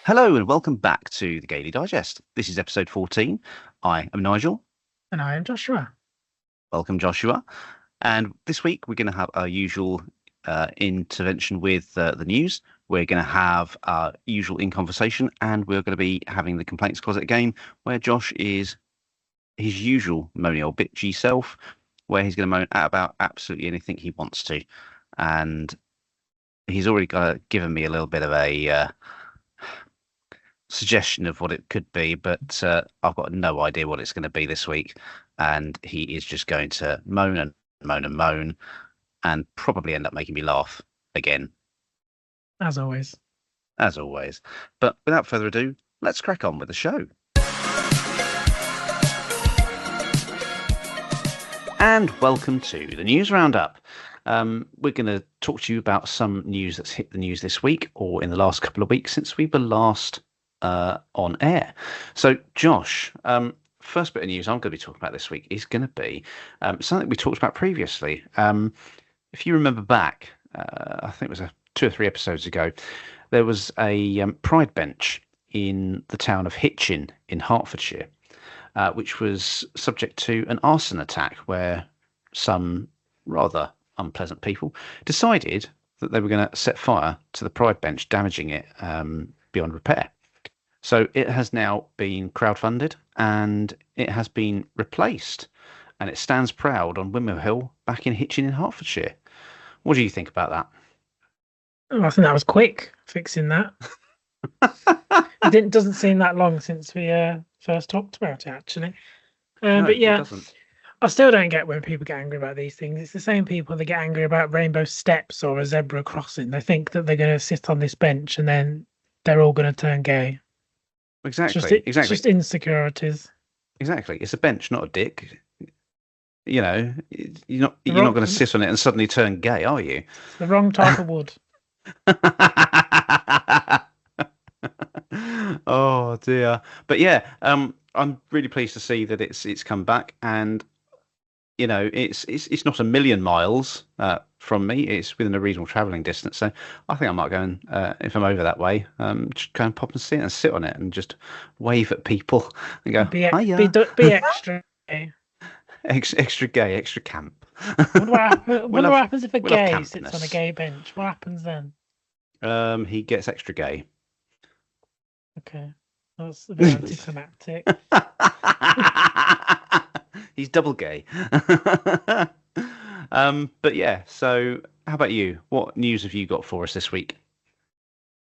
Hello and welcome back to the Gaily Digest. This is episode 14. I am Nigel. And I am Joshua. Welcome, Joshua. And this week we're going to have our usual intervention with the news. We're going to have our usual in conversation, and we're going to be having the complaints closet again, where Josh is his usual moany old bitchy self, where he's going to moan about absolutely anything he wants to. And he's already given me a little bit of a suggestion of what it could be, but I've got no idea what it's going to be this week. And he is just going to moan and moan and moan and probably end up making me laugh again. As always. As always. But without further ado, let's crack on with the show. And welcome to the News Roundup. We're going to talk to you about some news that's hit the news this week or in the last couple of weeks since we were last on air. So, Josh, first bit of news I'm going to be talking about this week is going to be something we talked about previously. If you remember back, I think it was 2 or 3 episodes ago, there was a pride bench in the town of Hitchin in Hertfordshire, which was subject to an arson attack where some rather unpleasant people decided that they were going to set fire to the pride bench, damaging it beyond repair. So it has now been crowdfunded and it has been replaced, and it stands proud on Windmill Hill back in Hitchin in Hertfordshire. What do you think about that? Oh, I think that was quick, fixing that. It doesn't seem that long since we first talked about it, actually. No, but yeah, it doesn't. I still don't get when people get angry about these things. It's the same people that get angry about rainbow steps or a zebra crossing. They think that they're going to sit on this bench and then they're all going to turn gay. Exactly. It's just insecurities. Exactly. It's a bench, not a dick. You know, you're not going to sit on it and suddenly turn gay, are you? It's the wrong type of wood. Oh dear. But yeah, I'm really pleased to see that it's come back, and you know, it's not a million miles from me. It's within a reasonable travelling distance. So I think I might go and if I'm over that way, just go and pop and sit on it and just wave at people and go, hiya. Be extra gay. Extra gay, extra camp. Wonder what happens if a gay sits on a gay bench. What happens then? He gets extra gay. Okay, that's a bit anticlimactic. He's double gay. But yeah, so how about you? What news have you got for us this week?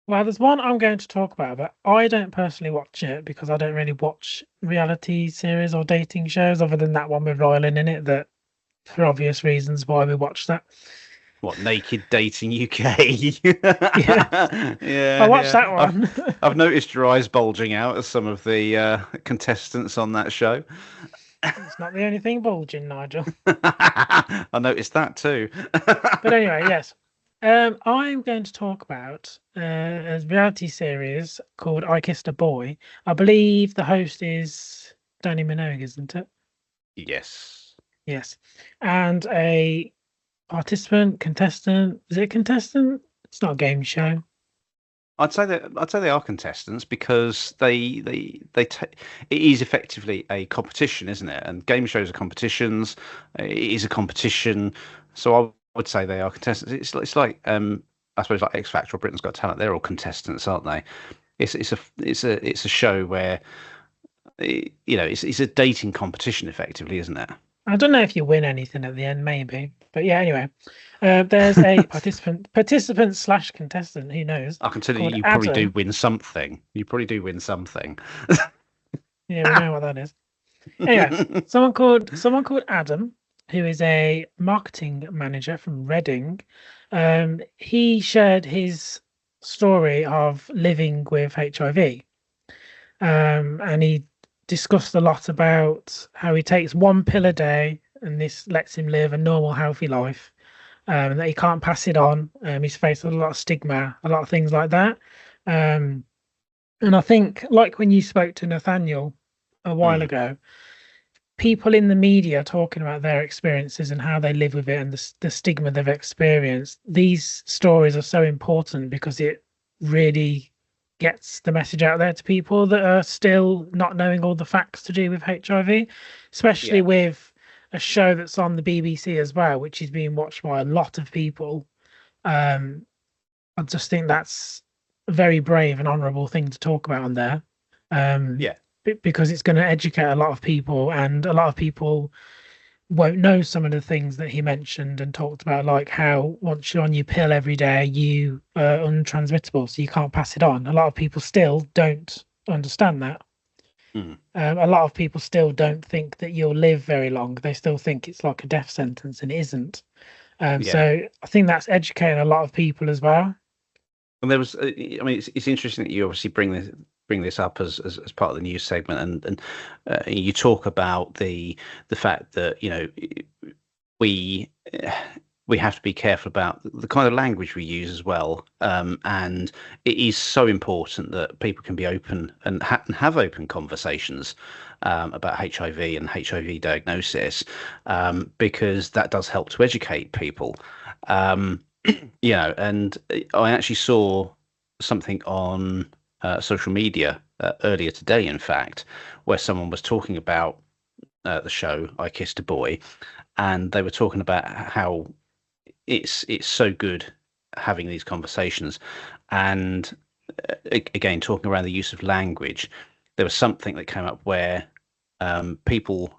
Well, there's one I'm going to talk about, but I don't personally watch it because I don't really watch reality series or dating shows other than that one with Rylan in it, that for obvious reasons why we watched that. What, Naked Dating UK? Yeah, I watched that one. I've noticed your eyes bulging out as some of the contestants on that show. It's not the only thing bulging, Nigel. I noticed that too. But anyway, yes. I'm going to talk about a reality series called I Kissed a Boy. I believe the host is Danny Minogue, isn't it? Yes. Yes. And a contestant. Is it a contestant? It's not a game show. I'd say they are contestants because it is effectively a competition, isn't it? And game shows are competitions. It is a competition, so I would say they are contestants. It's like I suppose like X Factor or Britain's Got Talent. They're all contestants, aren't they? It's a show where it's a dating competition effectively, isn't it? I don't know if you win anything at the end, maybe. But yeah, anyway, there's a participant / contestant. Who knows? I can tell you, you probably do win something. You probably do win something. Yeah, we know what that is. Anyway, someone called Adam, who is a marketing manager from Reading. He shared his story of living with HIV, and he discussed a lot about how he takes 1 pill a day and this lets him live a normal, healthy life, that he can't pass it on. He's faced with a lot of stigma, a lot of things like that. And I think, like when you spoke to Nathaniel a while ago, people in the media talking about their experiences and how they live with it and the stigma they've experienced, these stories are so important because it really gets the message out there to people that are still not knowing all the facts to do with HIV, especially Yeah. with a show that's on the BBC as well, which is being watched by a lot of people. Um, I just think that's a very brave and honourable thing to talk about on there, um, Yeah. because it's going to educate a lot of people, and a lot of people won't know some of the things that he mentioned and talked about, like how once you're on your pill every day, you are untransmittable, so you can't pass it on. A lot of people still don't understand that. Mm. A lot of people still don't think that you'll live very long. They still think it's like a death sentence, and it isn't. Yeah. So I think that's educating a lot of people as well. And there was, I mean, it's interesting that you obviously bring this up as part of the news segment, and you talk about the fact that we we have to be careful about the kind of language we use as well, and it is so important that people can be open and have open conversations about HIV and HIV diagnosis, because that does help to educate people. Um, and I actually saw something on social media earlier today, in fact, where someone was talking about the show I Kissed a Boy, and they were talking about how it's so good having these conversations, and again talking around the use of language. There was something that came up where people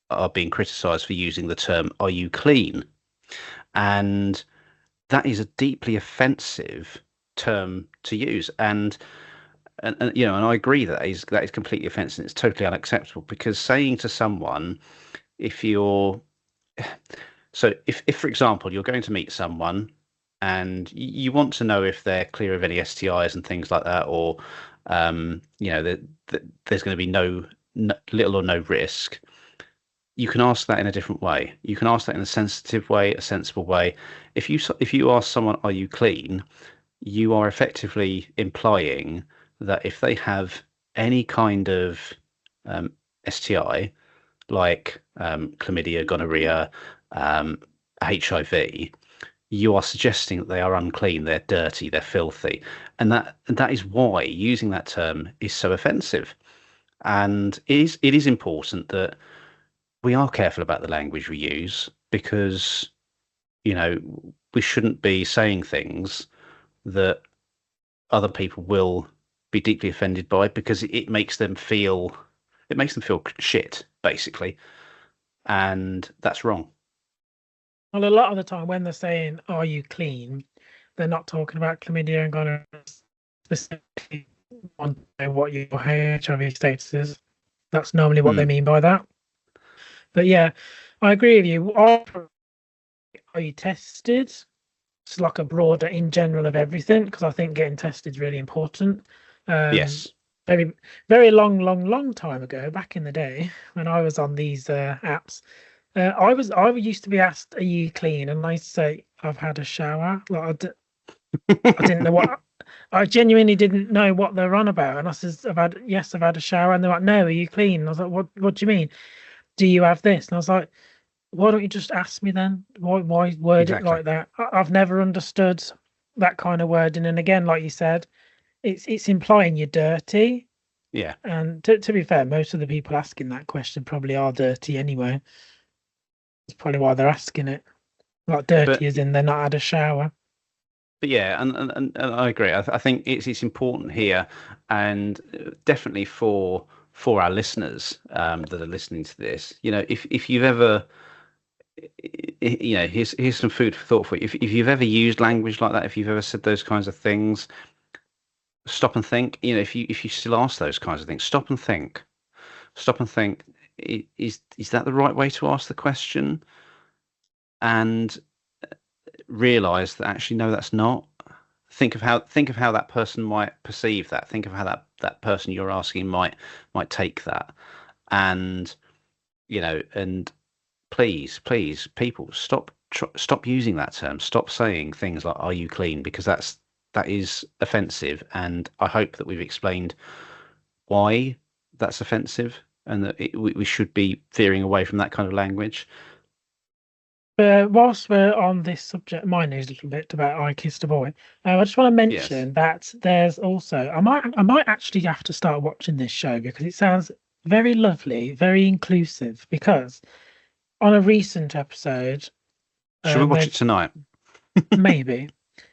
are being criticised for using the term "Are you clean?" and that is a deeply offensive term to use, and I agree that is completely offensive and it's totally unacceptable, because saying to someone, if you're so if for example you're going to meet someone and you want to know if they're clear of any STIs and things like that, or that there's going to be little or no risk, you can ask that in a different way. You can ask that in a sensitive way, a sensible way. If you ask someone, "Are you clean?" you are effectively implying that if they have any kind of STI, like chlamydia, gonorrhea, HIV, you are suggesting that they are unclean, they're dirty, they're filthy, and that is why using that term is so offensive. And it is important that we are careful about the language we use, because you know we shouldn't be saying things that other people will be deeply offended by, because it makes them feel shit, basically, and that's wrong. Well, a lot of the time when they're saying, "Are you clean?" they're not talking about chlamydia and gonorrhea specifically. Want to know what your HIV status is. That's normally what they Mm. mean by that. But yeah, I agree with you. Are you tested? It's like a broader in general of everything, because I think getting tested is really important. Um, Yes. very, very long time ago, back in the day when I was on these apps, I used to be asked, "Are you clean?" And I used to say, "I've had a shower." Like I didn't know what. I genuinely didn't know what they're on about, and I says, I've had a shower," and they're like, "No, are you clean?" And I was like, What do you mean? Do you have this?" And I was like, "Why don't you just ask me then? Why word it Exactly. like that?" I've never understood that kind of wording. And again, like you said, it's implying you're dirty. Yeah. And to be fair, most of the people asking that question probably are dirty anyway. It's probably why they're asking it. Like But dirty as in they're not had a shower. but yeah, and I agree. I think it's important here, and definitely for our listeners that are listening to this. If you've ever, here's some food for thought for you. If you've ever used language like that, if you've ever said those kinds of things, stop and think. If you still ask those kinds of things, stop and think. Stop and think. Is that the right way to ask the question? And realize that actually no, that's not. Think of how that person might perceive that. Think of how that person you're asking might take that. And and please, people, stop using that term. Stop saying things like "Are you clean?" because that is offensive. And I hope that we've explained why that's offensive, and that we should be veering away from that kind of language. But whilst we're on this subject, my news a little bit about I Kissed a Boy. I just want to Yes. mention that there's also I might actually have to start watching this show because it sounds very lovely, very inclusive. Because on a recent episode, Should we watch it they've tonight? maybe,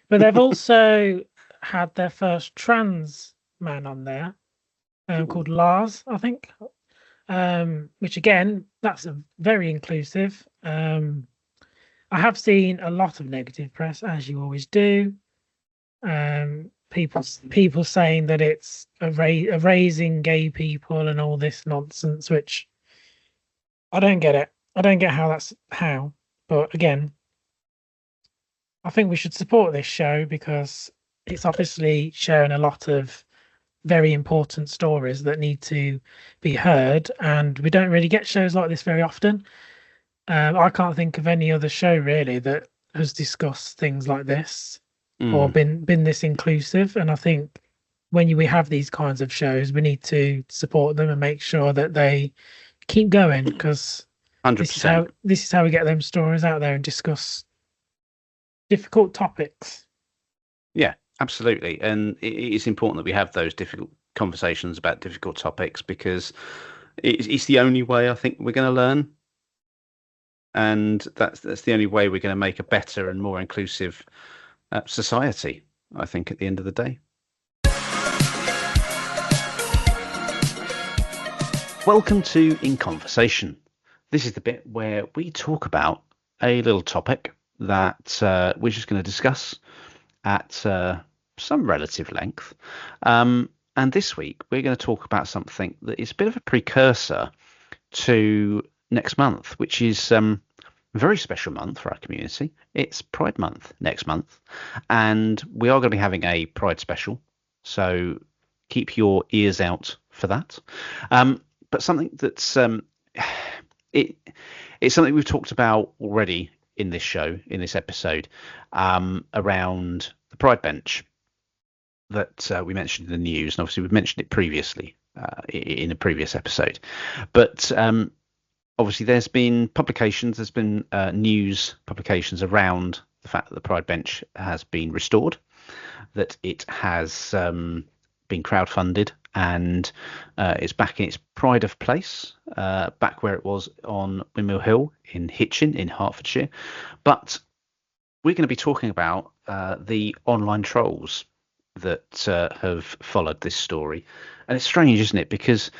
but they've also had their first trans man on there, Ooh. called Lars, I think. Which again, that's a very inclusive. I have seen a lot of negative press, as you always do. People saying that it's erasing gay people and all this nonsense, which I don't get it. I don't get how that's how. But again, I think we should support this show because it's obviously sharing a lot of very important stories that need to be heard, and we don't really get shows like this very often. I can't think of any other show really that has discussed things like this or Mm, been this inclusive. And I think we have these kinds of shows, we need to support them and make sure that they keep going because this is 100%. how we get them stories out there and discuss difficult topics. Yeah, absolutely. And it's important that we have those difficult conversations about difficult topics because it's the only way I think we're going to learn. And that's the only way we're going to make a better and more inclusive society, I think, at the end of the day. Welcome to In Conversation. This is the bit where we talk about a little topic that we're just going to discuss at some relative length. And this week, we're going to talk about something that is a bit of a precursor to next month, which is a very special month for our community. It's Pride Month next month, and we are going to be having a Pride special. So keep your ears out for that. But something that's it it's something we've talked about already in this show, in this episode, around the Pride Bench that we mentioned in the news, and obviously we've mentioned it previously in a previous episode. But obviously there's been news publications around the fact that the Pride Bench has been restored, that it has been crowdfunded, and it's back in its pride of place, back where it was on Windmill Hill in Hitchin in Hertfordshire. But we're going to be talking about the online trolls that have followed this story. And it's strange, isn't it? Because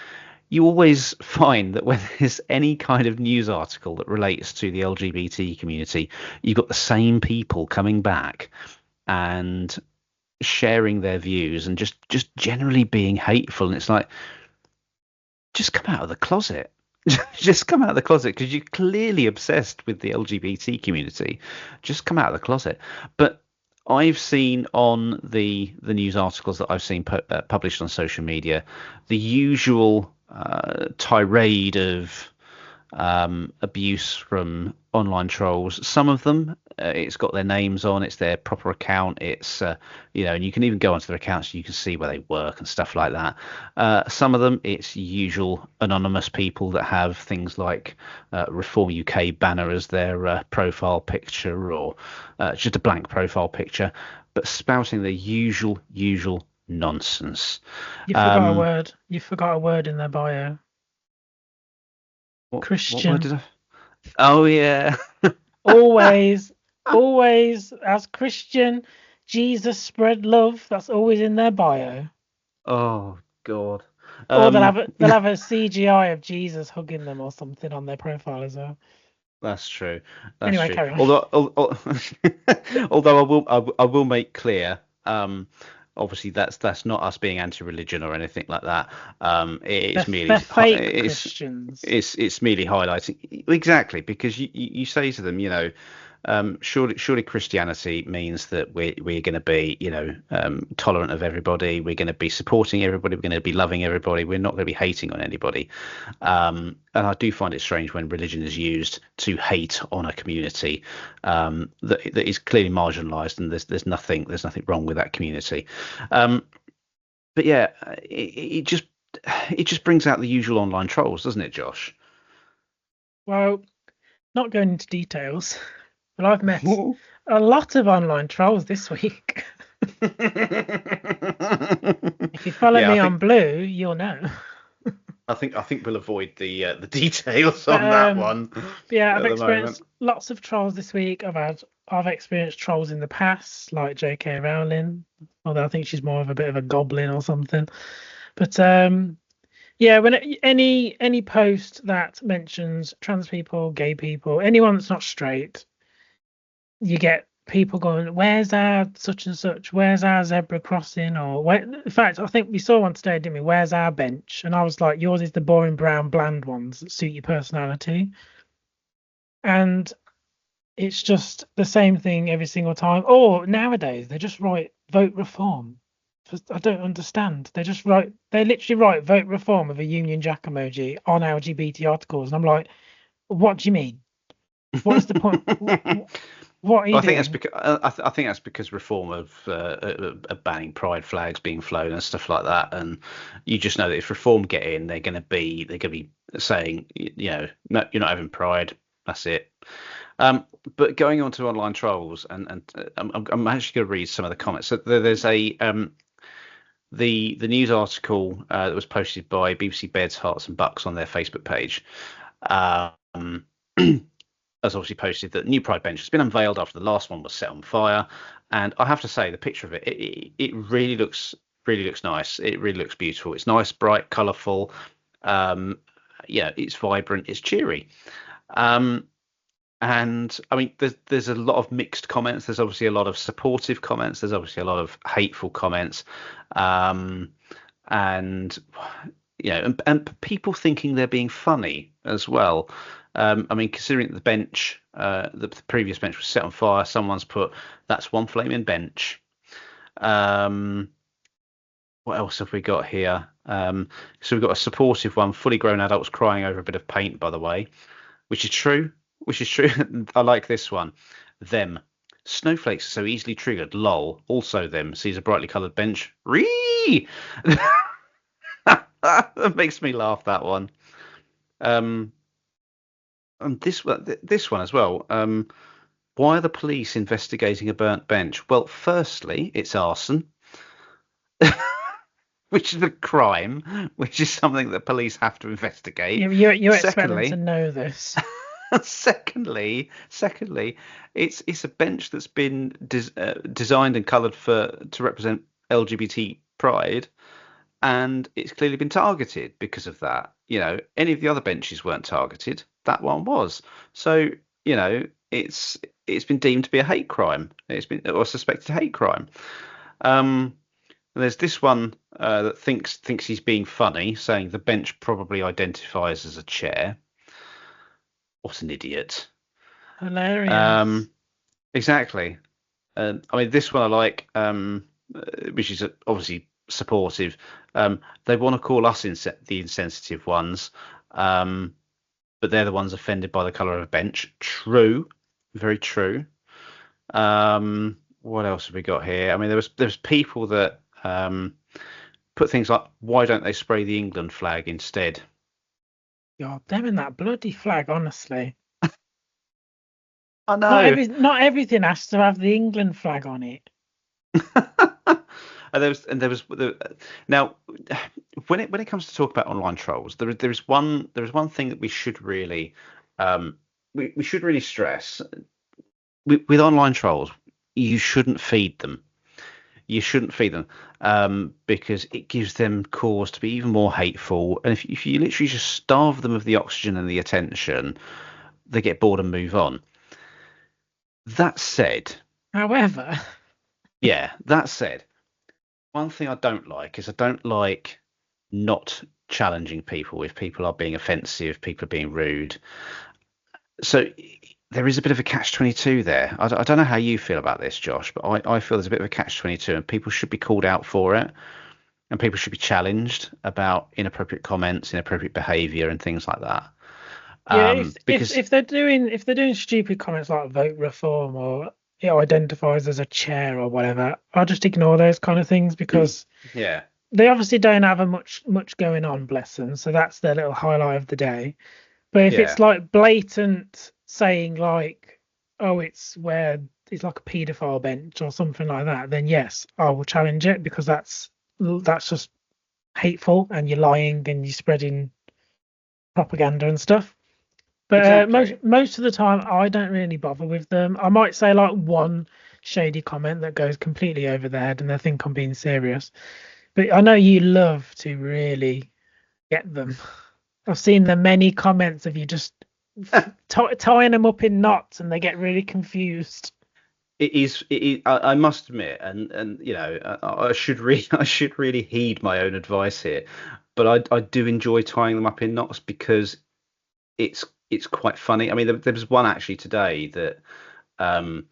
you always find that when there's any kind of news article that relates to the LGBT community, you've got the same people coming back and sharing their views and just generally being hateful. And it's like, just come out of the closet. Just come out of the closet because you're clearly obsessed with the LGBT community. Just come out of the closet. But I've seen on the news articles that I've seen published on social media the usual tirade of abuse from online trolls. Some of them, it's got their names on, it's their proper account, it's and you can even go onto their accounts, you can see where they work and stuff like that. Some of them, it's usual anonymous people that have things like Reform UK banner as their profile picture, or just a blank profile picture, but spouting the usual nonsense. You forgot a Um, word. You forgot a word in their bio. what word Christian. did I? Oh yeah. Always, always as Christian, Jesus spread love. That's always in their bio. Oh God. Or Um, they'll have a CGI of Jesus hugging them or something on their profile as well. that's true. That's Anyway, true. carry on. Although I will make clear, obviously that's not us being anti-religion or anything like that. It's merely They're fake Christians. it's merely highlighting exactly because you say to them, surely Christianity means that we're going to be, tolerant of everybody. We're going to be supporting everybody. We're going to be loving everybody. We're not going to be hating on anybody. And I do find it strange when religion is used to hate on a community that is clearly marginalised, and there's nothing wrong with that community. But yeah, it just brings out the usual online trolls, doesn't it, Josh? Well, not going into details, but I've met a lot of online trolls this week. If you follow Yeah, me on Blue, you'll know. I think we'll avoid the details But on that one yeah, I've at the experienced moment. lots of trolls this week. I've experienced trolls in the past, like J.K. Rowling, although I think she's more of a bit of a goblin or something. But yeah, when any post that mentions trans people, gay people, anyone that's not straight, you get people going, "Where's our such and such? Where's our zebra crossing?" Or where, in fact, I think we saw one today, didn't we? Where's our bench? And I was like, "Yours is the boring brown bland ones that suit your personality." And it's just the same thing every single time. Or nowadays they just write vote reform. I don't understand. They literally write vote reform with a Union Jack emoji on LGBT articles, and I'm like, what do you mean? What is the point? What are Well, you I think that's doing? because I think that's because reform of banning pride flags being flown and stuff like that, and you just know that if reform get in, they're going to be saying, no, you're not having pride. That's it. But going on to online trolls, and I'm actually going to read some of the comments. So there's the news article that was posted by BBC Beds, Hearts and Bucks on their Facebook page. Um, has obviously posted that new Pride bench has been unveiled after the last one was set on fire, and I have to say the picture of it really looks nice. It really looks beautiful. It's nice, bright, colourful. Um, it's vibrant. It's cheery. Um, and I mean, there's a lot of mixed comments. There's obviously a lot of supportive comments. There's obviously a lot of hateful comments, um, and and people thinking they're being funny as well. I mean, considering that the bench, the previous bench was set on fire, someone's put that's one flaming bench. Um, what else have we got here? So we've got a supportive one, fully grown adults crying over a bit of paint, by the way, which is true. Which is true. I like this one. Them. Snowflakes are so easily triggered. Lol. Also them. Sees a brightly coloured bench. Ree. That makes me laugh. That one. Um, and this one as well. Why are the police investigating a burnt bench? Well, firstly, it's arson, which is a crime, which is something that police have to investigate. You expect them to Secondly, know this? secondly, it's a bench that's been designed and coloured to represent LGBT pride, and it's clearly been targeted because of that. Any of the other benches weren't targeted. That one was. So, it's been deemed to be a hate crime. It's been or suspected hate crime. Um, there's this one that thinks he's being funny, saying the bench probably identifies as a chair. What an idiot. Hilarious. Um, exactly. I mean, this one I like, which is obviously supportive. They want to call us the insensitive ones, but they're the ones offended by the colour of a bench. True, very true. What else have we got here? I mean, there was people that put things like, "Why don't they spray the England flag instead?" God, them and that bloody flag, honestly. I know. Not everything has to have the England flag on it. Now, when it comes to talk about online trolls, there is one thing that we should really we should really stress with online trolls. You shouldn't feed them. You shouldn't feed them because it gives them cause to be even more hateful. And if you literally just starve them of the oxygen and the attention, they get bored and move on. That said, However, yeah, that said, one thing I don't like is I don't like not challenging people if people are being offensive, people are being rude. So there is a bit of a catch-22 there. I don't know how you feel about this, Josh, but I feel there's a bit of a catch-22 and people should be called out for it and people should be challenged about inappropriate comments, inappropriate behavior and things like that. yeah, Because if they're doing stupid comments like vote reform or it identifies as a chair or whatever, I'll just ignore those kind of things because yeah, they obviously don't have a much going on, bless them. So that's their little highlight of the day. But if yeah, it's like blatant saying like, oh, it's where it's like a paedophile bench or something like that, then yes, I will challenge it because that's just hateful and you're lying and you're spreading propaganda and stuff. But Exactly. most of the time, I don't really bother with them. I might say like one shady comment that goes completely over their head and they think I'm being serious. But I know you love to really get them. I've seen the many comments of you just tying them up in knots and they get really confused. It is. It is I must admit, and you know, I should really, I should really heed my own advice here. But I do enjoy tying them up in knots because it's quite funny. I mean, there was one actually today um,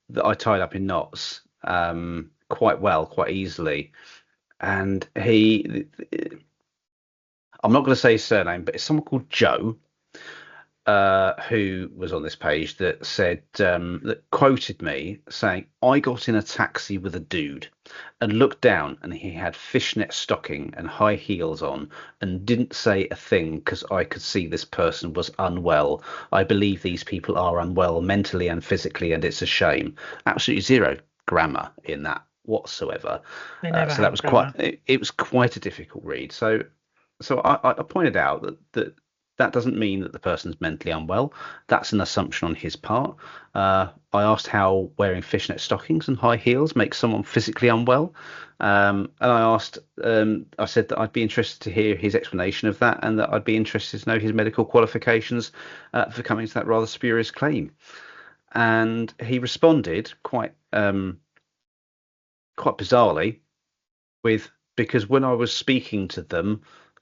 that I tied up in knots quite well, quite easily. And I'm not going to say his surname, but it's someone called Joe, who was on this page that said that quoted me saying, "I got in a taxi with a dude and looked down, and he had fishnet stocking and high heels on, and didn't say a thing because I could see this person was unwell. I believe these people are unwell mentally and physically, and it's a shame." Absolutely zero grammar in that whatsoever. They never So that have was quite. grammar. It was quite a difficult read. So I pointed out that doesn't mean that the person's mentally unwell. That's an assumption on his part. I asked how wearing fishnet stockings and high heels makes someone physically unwell. And I said that I'd be interested to hear his explanation of that and that I'd be interested to know his medical qualifications for coming to that rather spurious claim. And he responded quite bizarrely with, because when I was speaking to them,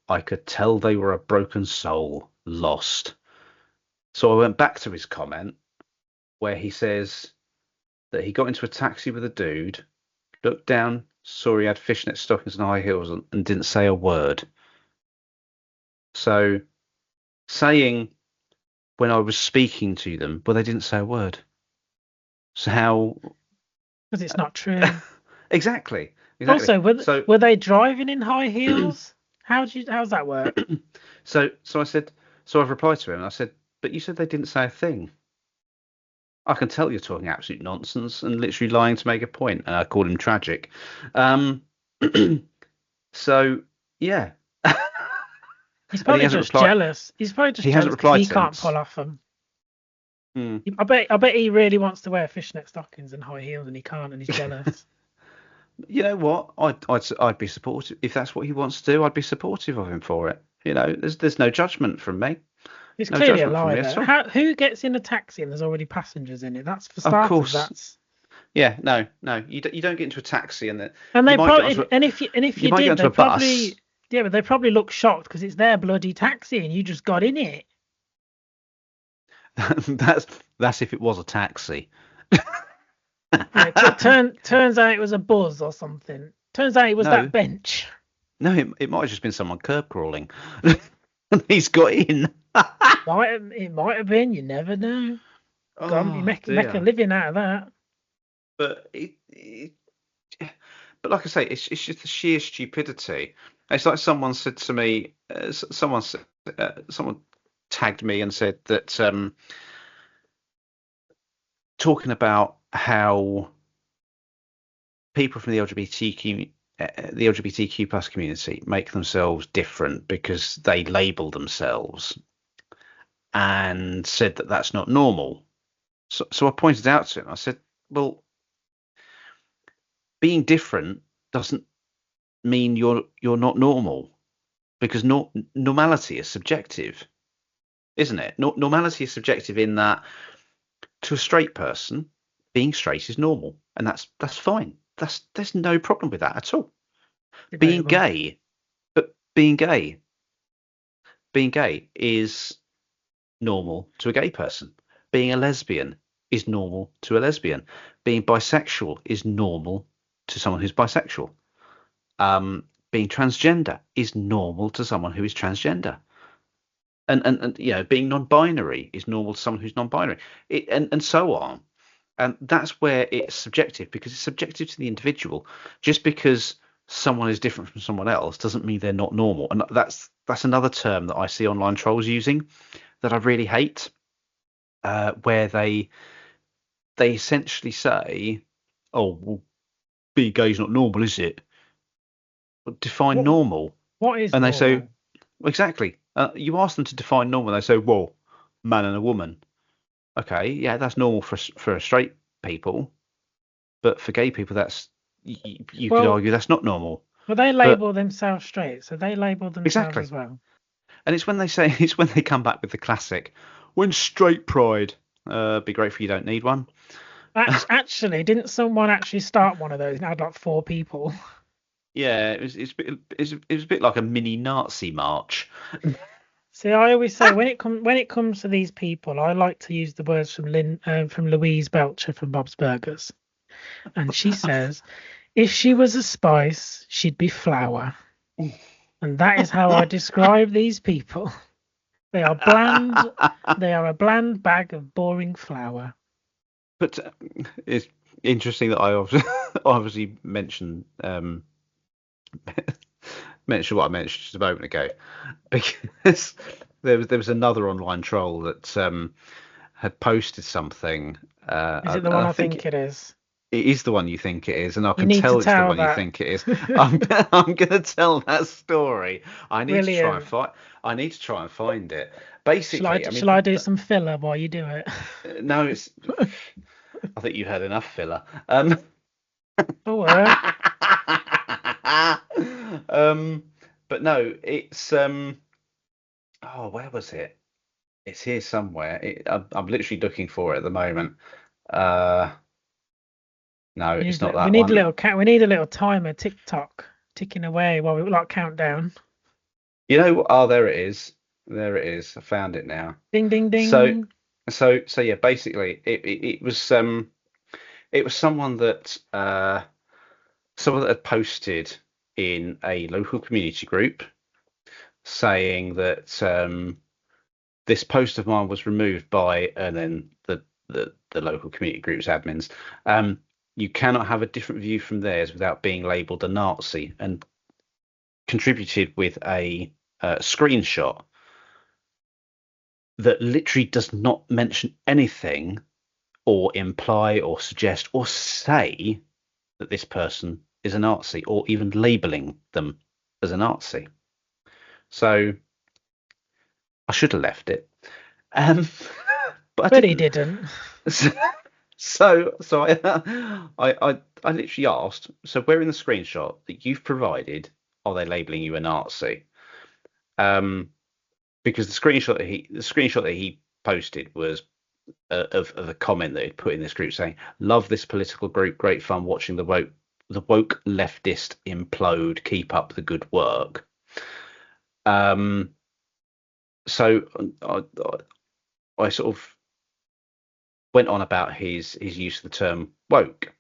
I could tell they were a broken soul, lost. So I went back to his comment where he says that he got into a taxi with a dude, looked down, saw he had fishnet stockings and high heels on, and didn't say a word. So saying when I was speaking to them, well, they didn't say a word. So how? Because it's not true. Exactly, exactly. Also, So were they driving in high heels? How's that work? so I said, so I've replied to him and I said, but you said they didn't say a thing. I can tell you're talking absolute nonsense and literally lying to make a point. And I called him tragic. Um, so yeah, He's and he probably hasn't just replied. jealous. He's probably just He hasn't jealous because replied he can't since. pull off them. Hmm. I bet he really wants to wear fishnet stockings and high heels and he can't and he's jealous. You know what? I'd be supportive if that's what he wants to do. I'd be supportive of him for it. You know, there's no judgment from me. It's No clearly a judgment from lie me though. at all. Who gets in a taxi and there's already passengers in it? That's for Of starters. course, That's yeah. No, no. You don't get into a taxi and then and you they might get probably onto a and if you you might get did, onto they a bus. probably yeah, but they probably look shocked because it's their bloody taxi and you just got in it. that's that's if it was a taxi. Yeah, turns out it was a buzz or something. Turns out it was that No, bench. no. It might have just been someone curb crawling. He's got in. It might have been. You never know. God, you Oh make a dear. living out of that. But but like I say, it's just the sheer stupidity. It's like someone said to me, someone tagged me and said that talking about how people from the LGBTQ plus community make themselves different because they label themselves, and said that that's not normal. So I pointed out to him. I said, well, being different doesn't mean you're not normal, because normality is subjective, isn't it? Normality is subjective in that to a straight person, being straight is normal, and that's fine. There's no problem with that at all. Being Debatable. gay, but being gay is normal to a gay person. Being a lesbian is normal to a lesbian. Being bisexual is normal to someone who's bisexual. Being transgender is normal to someone who is transgender. And you know, being non-binary is normal to someone who's non-binary. And so on. And that's where it's subjective, because it's subjective to the individual. Just because someone is different from someone else doesn't mean they're not normal. And that's another term that I see online trolls using that I really hate. where they essentially say, "Oh, well, being gay is not normal, is it? Define What normal." what is And they say, normal? well, exactly. You ask them to define normal, they say, "Well, man and a woman." Okay, yeah, that's normal for straight people, but for gay people, you could Well, argue that's not normal. well, they But label themselves straight, so they label themselves exactly, as well. and it's when they say it's when they come back with the classic, "When straight pride." Be grateful you don't need one. Actually, didn't someone actually start one of those and had like 4 people? Yeah, it was a bit like a mini Nazi march. See, I always say when it comes to these people, I like to use the words from Louise Belcher from Bob's Burgers, and she says, "If she was a spice, she'd be flour," and that is how I describe these people. They are bland. They are a bland bag of boring flour. But it's interesting that I obviously mentioned mentioned what I mentioned just a moment ago, because there was another online troll that had posted something. Is it the And one I I think think it is? it is the one you think it is, and I You can need to tell it's the tell one you that. think it is. I'm gonna tell that story. I need to try and Brilliant. find. I need to try and find it. Shall I Basically, I d- mean, shall I do some filler while you do it? no, it's. I think you've had enough filler. Oh, um, but no, it's oh, where was it? It's here somewhere. I'm literally looking for it at the moment. Uh, no, we it's need not we that need a one. little we need a little timer TikTok ticking away while we like countdown. You know, oh, there it is. There it is. I found it now. Ding ding So, ding. so yeah, basically, it was someone that had posted in a local community group saying that this post of mine was removed by, and then the local community group's admins. Um, you cannot have a different view from theirs without being labelled a Nazi, and contributed with a screenshot that literally does not mention anything or imply or suggest or say that this person is a Nazi or even labeling them as a Nazi. So I should have left it. Um, but I But he didn't. didn't. So I literally asked, so where in the screenshot that you've provided are they labeling you a Nazi? Um, because the screenshot that he posted was of a comment that he'd put in this group saying, "Love this political group, great fun watching the woke leftist implode. Keep up the good work." Um, so I sort of went on about his use of the term woke,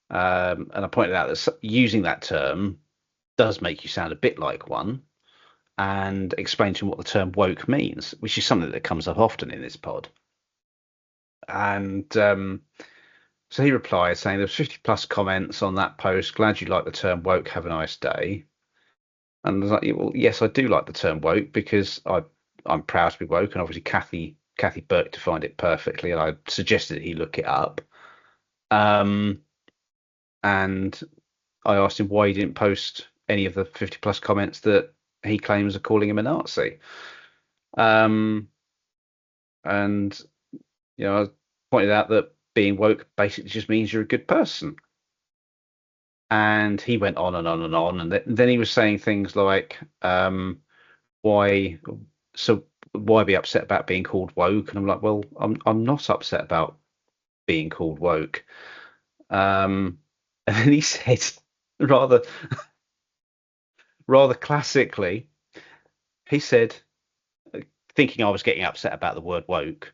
and I pointed out that using that term does make you sound a bit like one, and explained to him what the term woke means, which is something that comes up often in this pod. And so he replied saying there was 50 plus comments on that post. Glad you like the term woke. Have a nice day. And I was like, "Yeah, well, yes, I do like the term woke because I'm proud to be woke, and obviously Kathy Burke defined it perfectly, and I suggested that he look it up. Um, and I asked him why he didn't post any of the 50 plus comments that he claims are calling him a Nazi. Um, and I pointed out that being woke basically just means you're a good person. And he went on and on and on, and then he was saying things like, "Why? So why be upset about being called woke?" And I'm like, "Well, I'm not upset about being called woke." And then he said, rather rather classically, he said, thinking I was getting upset about the word woke,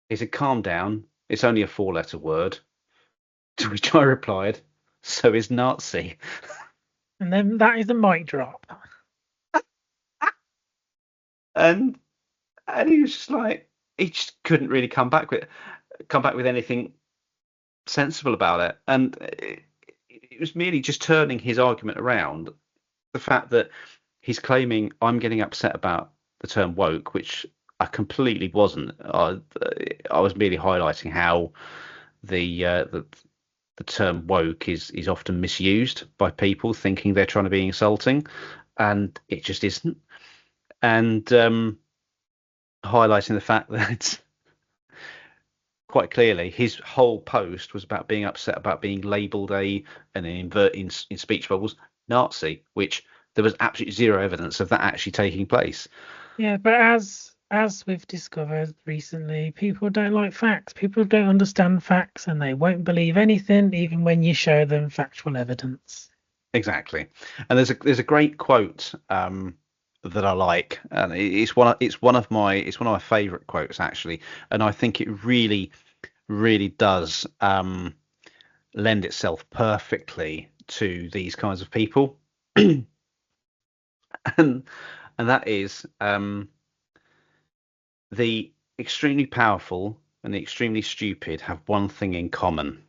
he said, "Calm down. It's only a four-letter word." To which I replied, "So is Nazi." And then that is the mic drop. And he was just like, he just couldn't really come back with anything sensible about it. And it was merely just turning his argument around the fact that he's claiming I'm getting upset about the term woke, which I completely wasn't. I was merely highlighting how the uh, the the term woke is often misused by people thinking they're trying to be insulting, and it just isn't. And highlighting the fact that quite clearly his whole post was about being upset about being labelled and in speech bubbles Nazi, which there was absolutely zero evidence of that actually taking place. Yeah, but as we've discovered recently, people don't like facts. People don't understand facts, and they won't believe anything, even when you show them factual evidence. Exactly. And there's a great quote that I like, and it's one of my favourite quotes actually, and I think it really does lend itself perfectly to these kinds of people, and and that is the extremely powerful and the extremely stupid have one thing in common.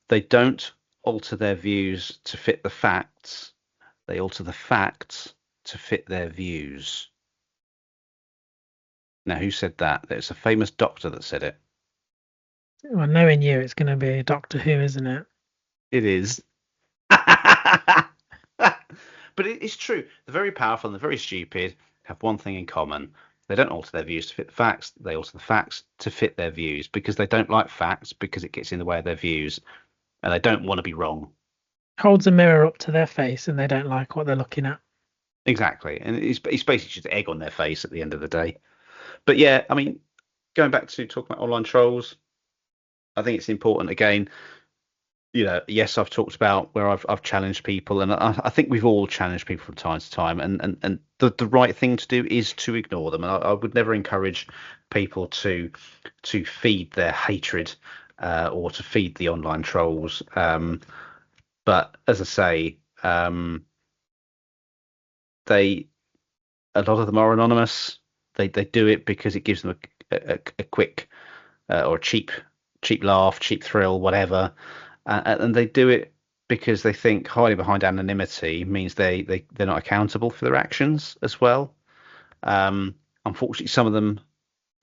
They don't alter their views to fit the facts. They alter the facts to fit their views. Now, who said that? There's a famous doctor that said it. Well, knowing you, it's going to be Doctor Who, isn't it? It is. But it is true. The very powerful and the very stupid have one thing in common. They don't alter their views to fit the facts. They alter the facts to fit their views because they don't like facts because it gets in the way of their views and they don't want to be wrong. Holds a mirror up to their face, and they don't like what they're looking at. Exactly. And it's basically just egg on their face at the end of the day. But yeah, I mean, going back to talking about online trolls, I think it's important again. Yes, I've talked about where I've challenged people, and I think we've all challenged people from time to time, and the right thing to do is to ignore them. And I would never encourage people to feed their hatred or to feed the online trolls. But as I say, they a lot of them are anonymous. They do it because it gives them a quick or a cheap laugh, cheap thrill, whatever, and they do it because they think hiding behind anonymity means they're not accountable for their actions as well. Unfortunately, some of them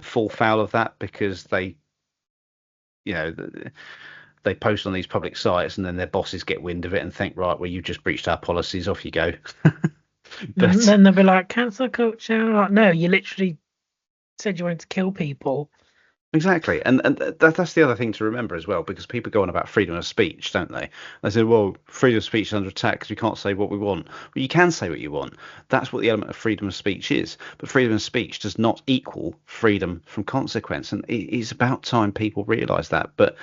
fall foul of that because you know, they post on these public sites and then their bosses get wind of it and think, right, well, you've just breached our policies, off you go. And But then they'll be like, cancel culture. Like, no, you literally said you wanted to kill people. exactly, and that's the other thing to remember as well, because people go on about freedom of speech, don't they? They say, well, freedom of speech is under attack because we can't say what we want. Well, you can say what you want. That's what the element of freedom of speech is. But freedom of speech does not equal freedom from consequence, and it is about time people realise that. But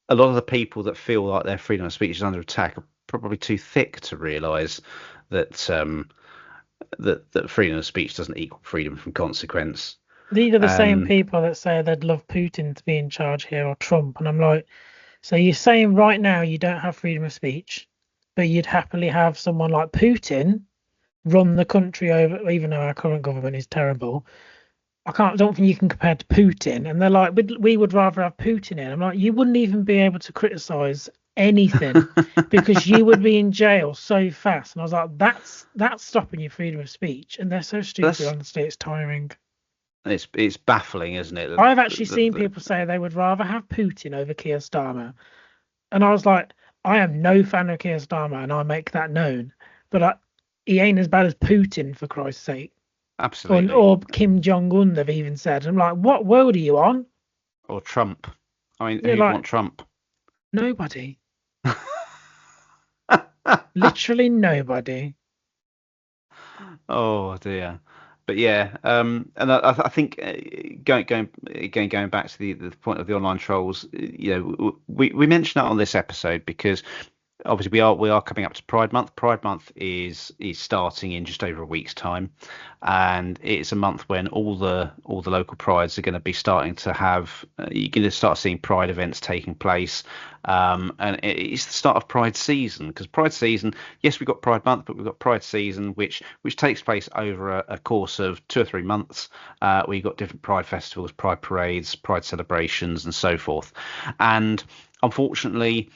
a lot of the people that feel like their freedom of speech is under attack are probably too thick to realise that that freedom of speech doesn't equal freedom from consequence. These are the same Um, people that say they'd love Putin to be in charge here or Trump. And I'm like, so you're saying right now you don't have freedom of speech, but you'd happily have someone like Putin run the country over, even though our current government is terrible. Don't think you can compare to Putin. And they're like, we would rather have Putin in. I'm like, you wouldn't even be able to criticize anything because you would be in jail so fast. And I was like, that's stopping your freedom of speech. And they're so stupid. that's Honestly, it's tiring. it's baffling, isn't it? I've actually seen people say they would rather have Putin over Keir Starmer. And I was like, I am no fan of Keir Starmer, and I make that known. But he ain't as bad as Putin, for Christ's sake. Absolutely. Or Kim Jong Un, they've even said. I'm like, what world are you on? Or Trump. I mean, You're who'd like, want Trump? nobody. Literally nobody. Oh dear. But yeah, and I think going back to the point of the online trolls, we mentioned that on this episode because obviously we are coming up to Pride Month. Pride Month is starting in just over a week's time, and it's a month when all the local prides are going to be starting to have. You're going to start seeing Pride events taking place, and it's the start of Pride season because Pride season. Yes, we've got Pride Month, but we've got Pride season, which takes place over a course of 2 or 3 months. We've got different Pride festivals, Pride parades, Pride celebrations, and so forth, and unfortunately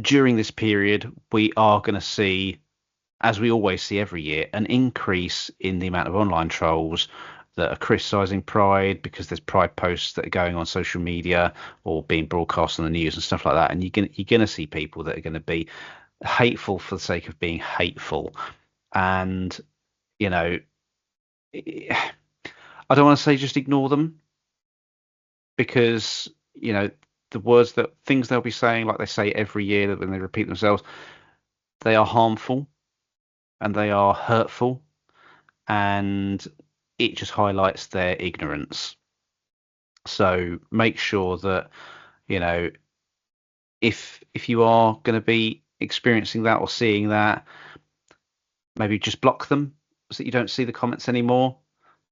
during this period, we are going to see, as we always see every year, an increase in the amount of online trolls that are criticising Pride because there's Pride posts that are going on social media or being broadcast on the news and stuff like that. And you're gonna see people that are going to be hateful for the sake of being hateful. And you know, I don't want to say just ignore them, because the words, that things they'll be saying, like they say every year, that when they repeat themselves, they are harmful and they are hurtful, and it just highlights their ignorance. So make sure that, you know, if you are going to be experiencing that or seeing that, maybe just block them so that you don't see the comments anymore.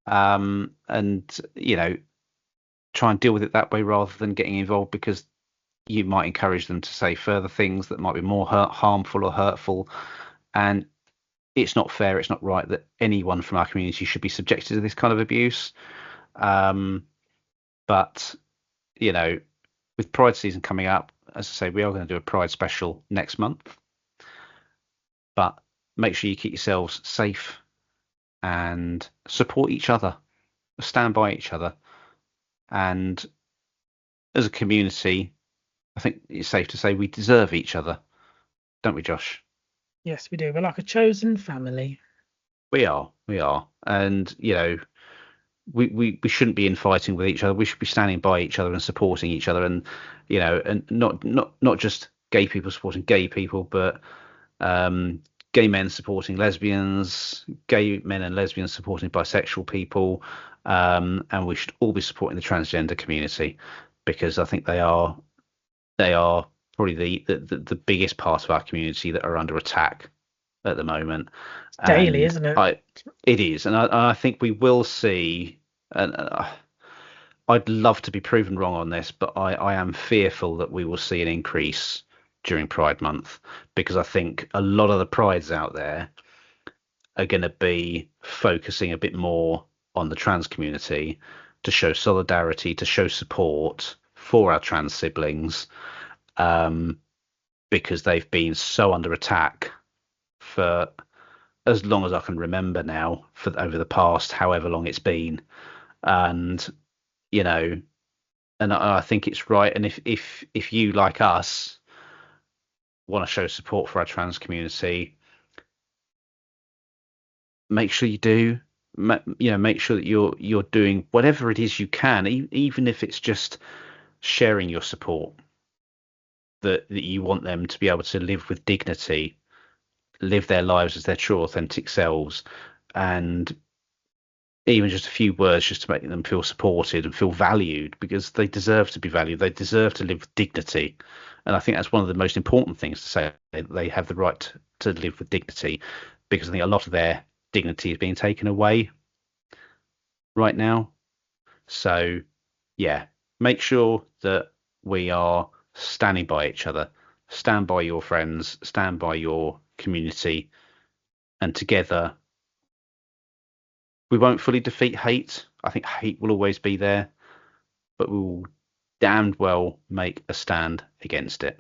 And try and deal with it that way rather than getting involved, because you might encourage them to say further things that might be more harmful or hurtful. And it's not fair, it's not right that anyone from our community should be subjected to this kind of abuse. But with Pride season coming up, as I say, we are going to do a Pride special next month. But make sure you keep yourselves safe and support each other, stand by each other. And as a community, I think it's safe to say we deserve each other, don't we, Josh? Yes, we do. We're like a chosen family. We are. And we shouldn't be infighting with each other. We should be standing by each other and supporting each other, and and not just gay people supporting gay people, but gay men supporting lesbians, gay men and lesbians supporting bisexual people, and we should all be supporting the transgender community, because I think they are probably the biggest part of our community that are under attack at the moment. Daily, isn't it? It is, and I think we will see. And I'd love to be proven wrong on this, but I am fearful that we will see an increase during Pride Month, because I think a lot of the prides out there are going to be focusing a bit more on the trans community to show solidarity, to show support for our trans siblings, because they've been so under attack for as long as I can remember now, for over the past however long it's been. And and I think it's right. And if you, like us, want to show support for our trans community, make sure you do. Make sure that you're doing whatever it is you can, even if it's just sharing your support, that you want them to be able to live with dignity, live their lives as their true authentic selves, and even just a few words just to make them feel supported and feel valued, because they deserve to be valued. They deserve to live with dignity. And I think that's one of the most important things to say, that they have the right to live with dignity, because I think a lot of their dignity is being taken away right now. So, yeah, make sure that we are standing by each other, stand by your friends, stand by your community, and together we won't fully defeat hate. I think hate will always be there, but we will damned well make a stand against it.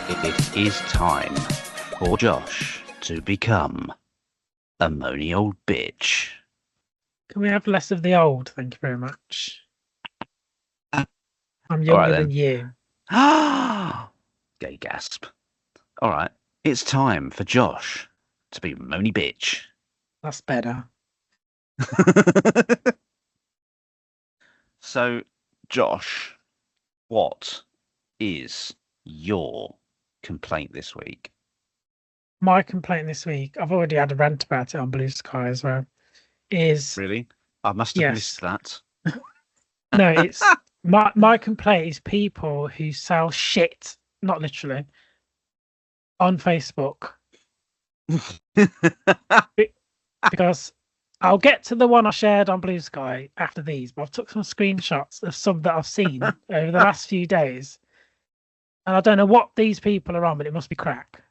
It is time for Josh to become a moany old bitch. Can we have less of the old? Thank you very much. I'm All right, younger than you. Gay gasp. All right, it's time for Josh to be moany bitch. That's better. So, Josh, what is your complaint this week? My complaint this week, I've already had a rant about it on Blue Sky as well, is... Really? I must have missed that. No, it's... my complaint is people who sell shit, not literally, on Facebook. Because I'll get to the one I shared on Blue Sky after these, but I've took some screenshots of some that I've seen over the last few days. And I don't know what these people are on, but it must be crack.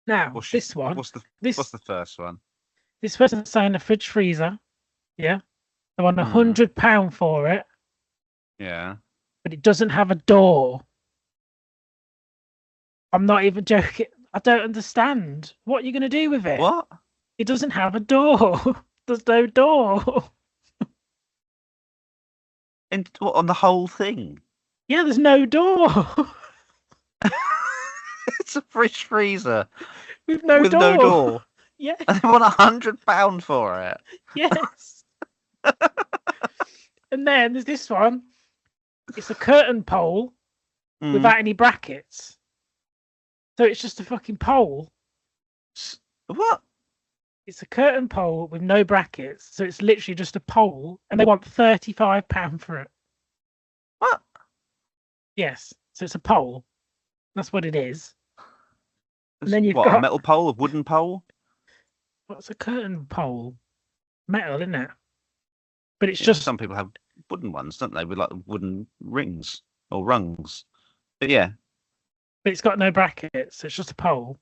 Now, What's the first one? This person's saying a fridge freezer. Yeah. They want £100 for it. Yeah. But it doesn't have a door. I'm not even joking. I don't understand. What are you going to do with it? What? It doesn't have a door. There's no door. And what, on the whole thing? Yeah, there's no door. It's a fridge freezer With no with no door. door. Yeah. And they want £100 for it. Yes. And then there's this one. It's a curtain pole without any brackets. So it's just a fucking pole. What? It's a curtain pole with no brackets. So it's literally just a pole. And they want £35 for it. What? Yes. So it's a pole. That's what it is. And then you've what, got a metal pole, a wooden pole? What's a curtain pole? Metal, isn't it? But it's Yeah, just some people have wooden ones, don't they? With like wooden rings or rungs. But yeah. But it's got no brackets. So it's just a pole.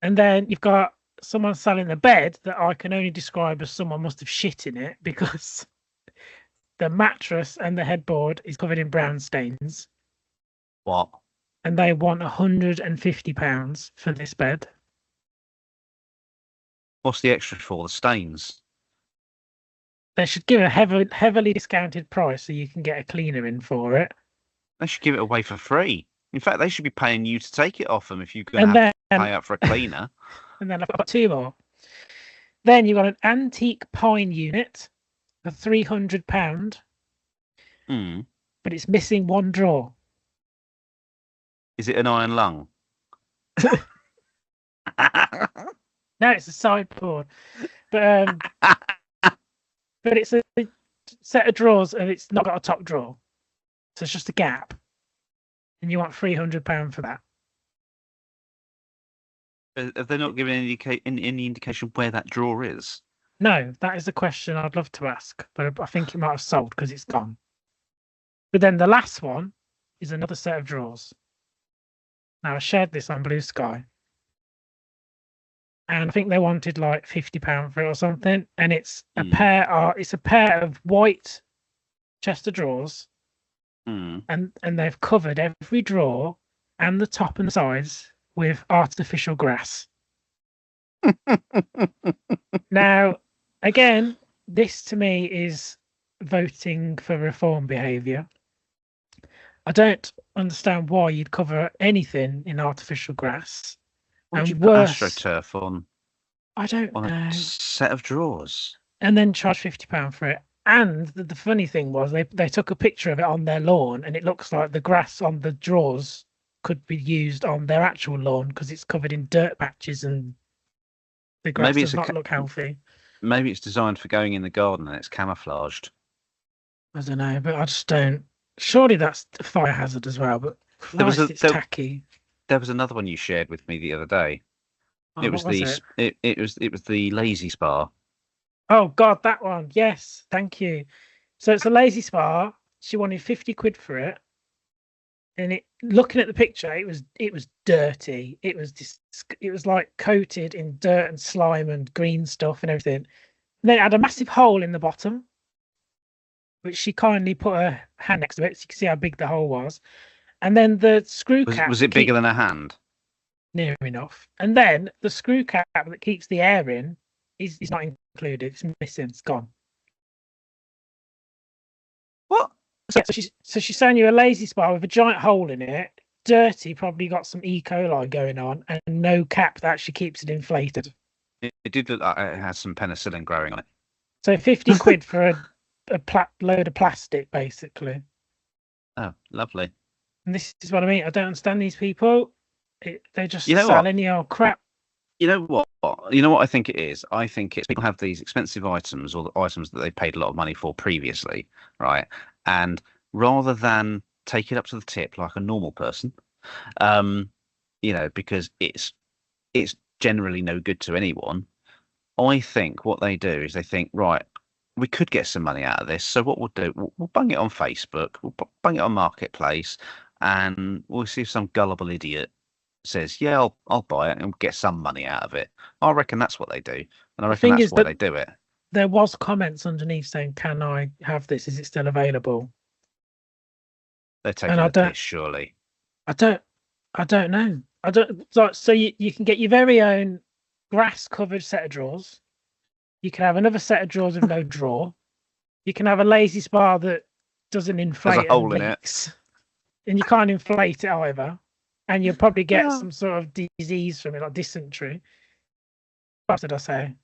And then you've got someone selling a bed that I can only describe as someone must have shit in it because the mattress and the headboard is covered in brown stains. What? And they want £150 for this bed. What's the extra for? The stains? They should give a heavily discounted price so you can get a cleaner in for it. They should give it away for free. In fact, they should be paying you to take it off them if you're going to have to pay up for a cleaner. And then I've got two more. Then you've got an antique pine unit for £300. But it's missing one drawer. Is it an iron lung? No, it's a sideboard. But it's a set of drawers and it's not got a top drawer. So it's just a gap. And you want £300 for that. Have they not given any indication where that drawer is? No, that is a question I'd love to ask, but I think it might have sold because it's gone. But then the last one is another set of drawers. Now I shared this on Blue Sky, and I think they wanted like £50 for it or something. And it's a pair of white chest of drawers, and they've covered every drawer and the top and the sides with artificial grass. Now, again, this to me is voting for reform behaviour. I don't understand why you'd cover anything in artificial grass. Why would you put AstroTurf on? I don't know. A set of drawers. And then charge £50 for it. And the funny thing was they took a picture of it on their lawn, and it looks like the grass on the drawers could be used on their actual lawn because it's covered in dirt patches and the grass does not look healthy. Maybe it's designed for going in the garden and it's camouflaged. I don't know, but I just don't. Surely that's a fire hazard as well, but it's tacky. There was another one you shared with me the other day. Oh, it was the lazy spa. Oh God, that one. Yes, thank you. So it's a lazy spa. She wanted £50 for it. And looking at the picture, it was dirty. It was like coated in dirt and slime and green stuff and everything. And then it had a massive hole in the bottom, which she kindly put her hand next to it so you can see how big the hole was. And then the screw cap. Was it bigger than a hand? Near enough. And then the screw cap that keeps the air in is not included. It's missing. It's gone. What? So she's selling you a lazy spa with a giant hole in it, dirty, probably got some E. coli going on, and no cap that actually keeps it inflated. It did look like it has some penicillin growing on it. So £50 for a load of plastic, basically. Oh, lovely. And this is what I mean. I don't understand these people. They just sell any old crap. You know what? You know what I think it is? I think it's people have these expensive items or the items that they paid a lot of money for previously, right? And rather than take it up to the tip like a normal person, because it's generally no good to anyone, I think what they do is they think, right, we could get some money out of this. So what we'll do, we'll bung it on Facebook, we'll bung it on Marketplace, and we'll see if some gullible idiot says, yeah, I'll buy it and get some money out of it. I reckon that's what they do. And I reckon that's why they do it. There was comments underneath saying, can I have this? Is it still available? They're taking a piss, surely. I don't. I don't know. I don't. So you can get your very own grass-covered set of drawers. You can have another set of drawers with no drawer. You can have a lazy spa that doesn't There's a inflate and hole in it. leaks, and you can't inflate it either. And you'll probably get Yeah. some sort of disease from it, like dysentery. What did I say?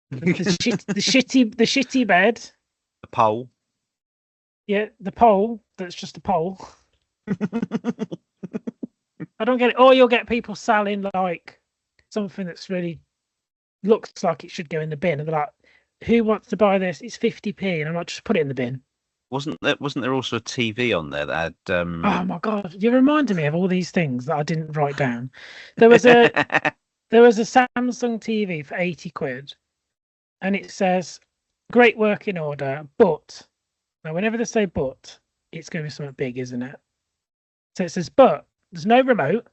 The shitty bed. The pole. Yeah, the pole. That's just a pole. I don't get it. Or you'll get people selling like something that's really looks like it should go in the bin, and they're like, "Who wants to buy this? It's 50p," and I'm like, "Just put it in the bin." Wasn't there also a TV on there that had Oh my god, you reminded me of all these things that I didn't write down. There was a Samsung TV for 80 quid, and it says great working order, but now whenever they say but, it's going to be something big, isn't it? So it says but there's no remote,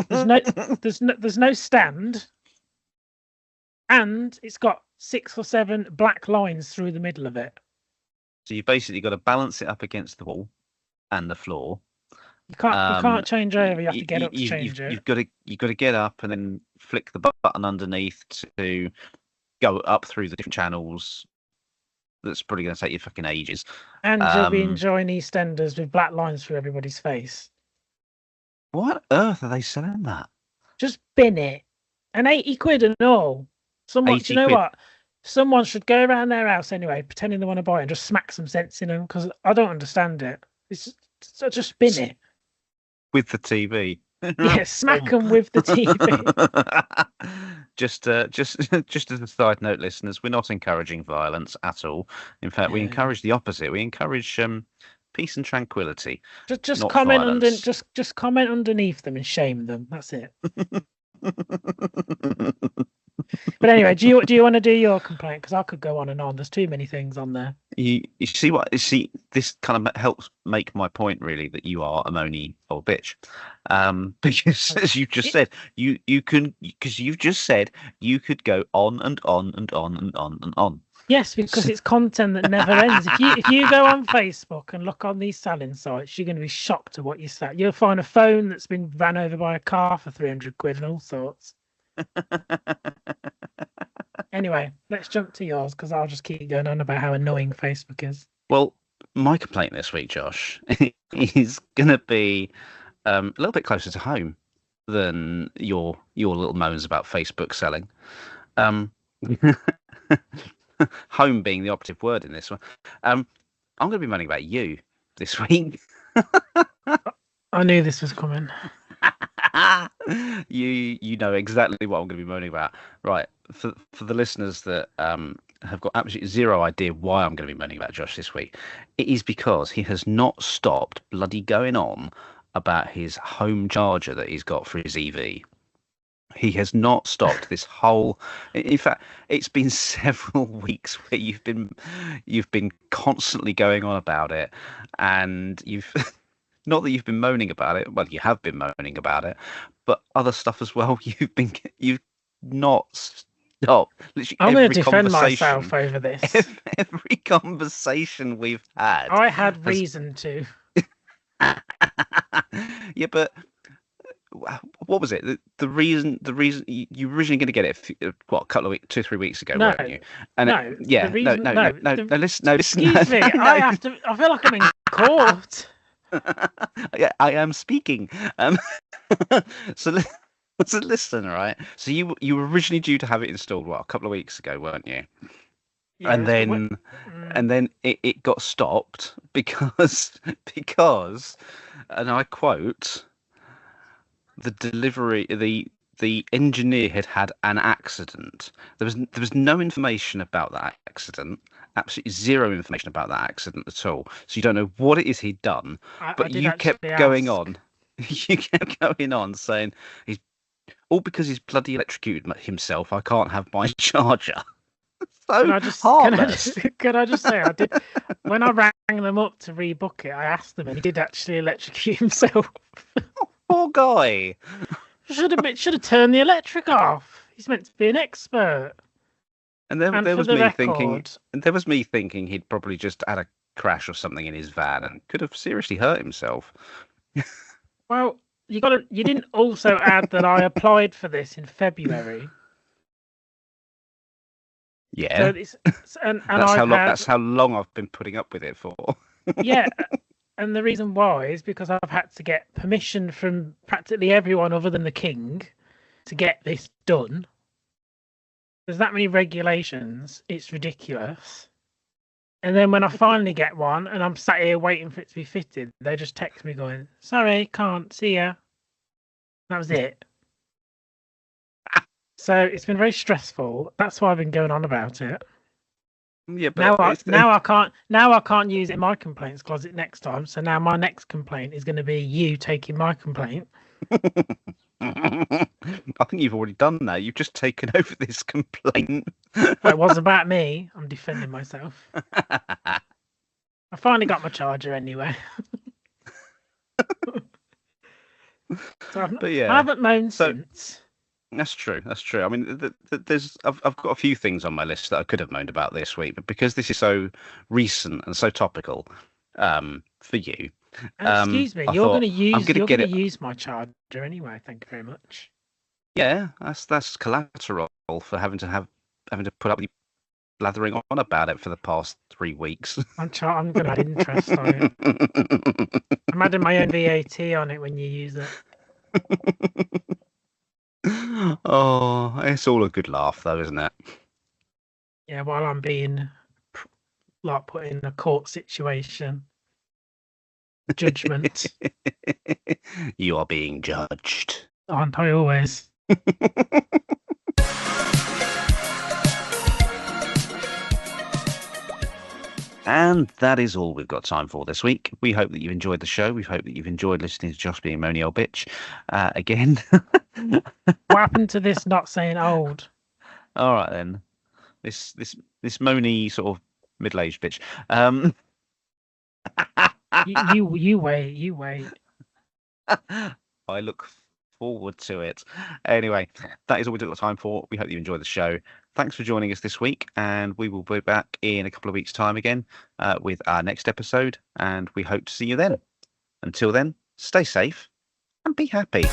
there's no stand, and it's got 6 or 7 black lines through the middle of it. So you basically got to balance it up against the wall and the floor. You can't change over. You have to get up to change it. You've got to get up and then flick the button underneath to go up through the different channels. That's probably going to take you fucking ages. And you'll be enjoying EastEnders with black lines through everybody's face. What on earth are they selling that? Just bin it. And 80 quid and all. Someone, do you know what? Someone should go around their house anyway, pretending they want to buy it, and just smack some sense in them, because I don't understand it. It's just spin it with the TV. Yeah, smack them with the TV. Just as a side note, listeners, we're not encouraging violence at all. In fact, we encourage the opposite. We encourage peace and tranquility. Just comment just comment underneath them and shame them. That's it. But anyway, do you want to do your complaint? Because I could go on and on. There's too many things on there. You see this kind of helps make my point really, that you are a moany old bitch, because as you just said, you can, because you've just said you could go on and on and on and on and on. Yes, because it's content that never ends. If you go on Facebook and look on these selling sites, you're going to be shocked at what you say. You'll find a phone that's been ran over by a car for 300 quid and all sorts. Anyway, let's jump to yours, because I'll just keep going on about how annoying Facebook is. Well, my complaint this week, Josh, is going to be a little bit closer to home than your little moans about Facebook selling. Home being the operative word in this one. I'm going to be moaning about you this week. I knew this was coming. You know exactly what I'm going to be moaning about, right? For the listeners that have got absolutely zero idea why I'm going to be moaning about Josh this week, it is because he has not stopped bloody going on about his home charger that he's got for his EV. He has not stopped this whole. In fact, it's been several weeks where you've been constantly going on about it, and you've. Not that you've been moaning about it. Well, you have been moaning about it, but other stuff as well. You've not stopped. Literally, I'm going to defend myself over this. Every conversation we've had, I had reason to. Yeah, but what was it? The reason you were originally going to get it a couple of weeks, 2-3 weeks ago, weren't you? And no, listen. Excuse me, I feel like I'm in court. Yeah, I am speaking. So listen, right? So you were originally due to have it installed a couple of weeks ago, weren't you? Yeah, and then it got stopped because, and I quote, the engineer had an accident. There was no information about that accident. Absolutely zero information about that accident at all. So you don't know what it is he'd done. But you kept going on. You kept going on saying he's all because he's bloody electrocuted himself. I can't have my charger. So can I just say I did when I rang them up to rebook it. I asked them, and he did actually electrocute himself. Poor guy. Should have turned the electric off. He's meant to be an expert. And there was me thinking he'd probably just had a crash or something in his van and could have seriously hurt himself. Well, you didn't also add that I applied for this in February. So Yeah, it's and I've that's had how long I've been putting up with it for. yeah, and the reason why is because I've had to get permission from practically everyone other than the king to get this done. There's that many regulations, it's ridiculous. And then when I finally get one and I'm sat here waiting for it to be fitted, they just text me going, "Sorry, can't see ya." That was it. So it's been very stressful. That's why I've been going on about it. Yeah, but Now I can't use it in my complaints closet next time. So now my next complaint is going to be you taking my complaint. I think you've already done that. You've just taken over this complaint. Well, it was about me. I'm defending myself. I finally got my charger anyway. So But yeah, I haven't moaned so since. that's true. That's true. I mean, I've got a few things on my list that I could have moaned about this week, but because this is so recent and so topical, for you, And excuse me, I thought I'm going to you're get gonna it. use my charger anyway. Thank you very much. Yeah, that's collateral for having to put up with you blathering on about it for the past 3 weeks. I'm gonna add interest on it. I'm adding my own VAT on it when you use it. Oh, it's all a good laugh, though, isn't it? Yeah, while I'm being like put in a court situation. Judgment. You are being judged. Aren't I always? And that is all we've got time for this week. We hope that you've enjoyed the show. We hope that you've enjoyed listening to Josh being a moany old bitch. Again. What happened to this not saying old? All right then. This moany sort of middle-aged bitch. You wait. I look forward to it. Anyway, that is all we've got time for. We hope you enjoyed the show. Thanks for joining us this week, and we will be back in a couple of weeks' time again with our next episode, and we hope to see you then. Until then, stay safe and be happy.